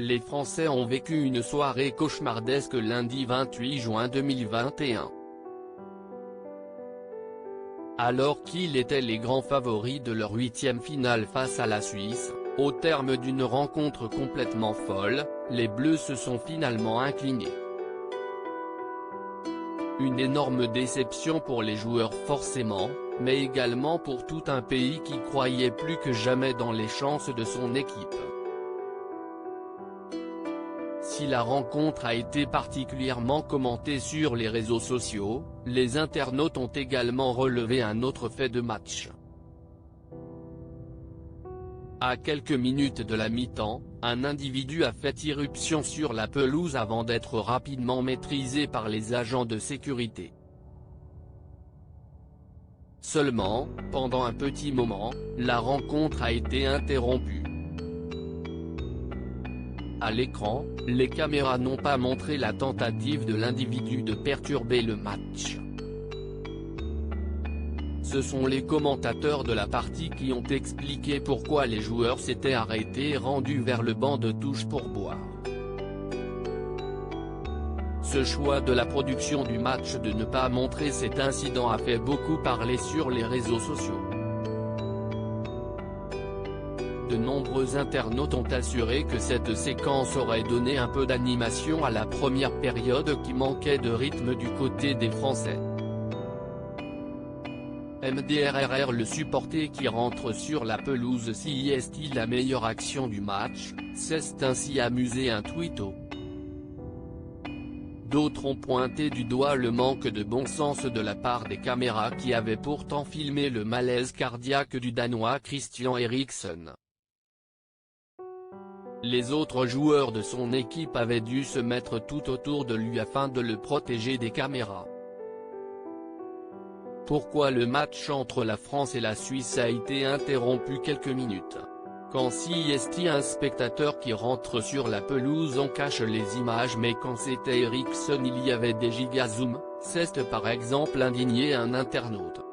Les Français ont vécu une soirée cauchemardesque lundi 28 juin 2021. Alors qu'ils étaient les grands favoris de leur 8e finale face à la Suisse, au terme d'une rencontre complètement folle, les Bleus se sont finalement inclinés. Une énorme déception pour les joueurs forcément, mais également pour tout un pays qui croyait plus que jamais dans les chances de son équipe. Si la rencontre a été particulièrement commentée sur les réseaux sociaux, les internautes ont également relevé un autre fait de match. À quelques minutes de la mi-temps, un individu a fait irruption sur la pelouse avant d'être rapidement maîtrisé par les agents de sécurité. Seulement, pendant un petit moment, la rencontre a été interrompue. À l'écran, les caméras n'ont pas montré la tentative de l'individu de perturber le match. Ce sont les commentateurs de la partie qui ont expliqué pourquoi les joueurs s'étaient arrêtés et rendus vers le banc de touche pour boire. Ce choix de la production du match de ne pas montrer cet incident a fait beaucoup parler sur les réseaux sociaux. De nombreux internautes ont assuré que cette séquence aurait donné un peu d'animation à la première période qui manquait de rythme du côté des Français. MDRRR, le supporter qui rentre sur la pelouse si est-il la meilleure action du match, s'est ainsi amusé un tweeto. D'autres ont pointé du doigt le manque de bon sens de la part des caméras qui avaient pourtant filmé le malaise cardiaque du Danois Christian Eriksen. Les autres joueurs de son équipe avaient dû se mettre tout autour de lui afin de le protéger des caméras. Pourquoi le match entre la France et la Suisse a été interrompu quelques minutes? Quand si est un spectateur qui rentre sur la pelouse on cache les images, mais quand c'était Eriksen il y avait des gigazoom, c'est par exemple indigné un internaute.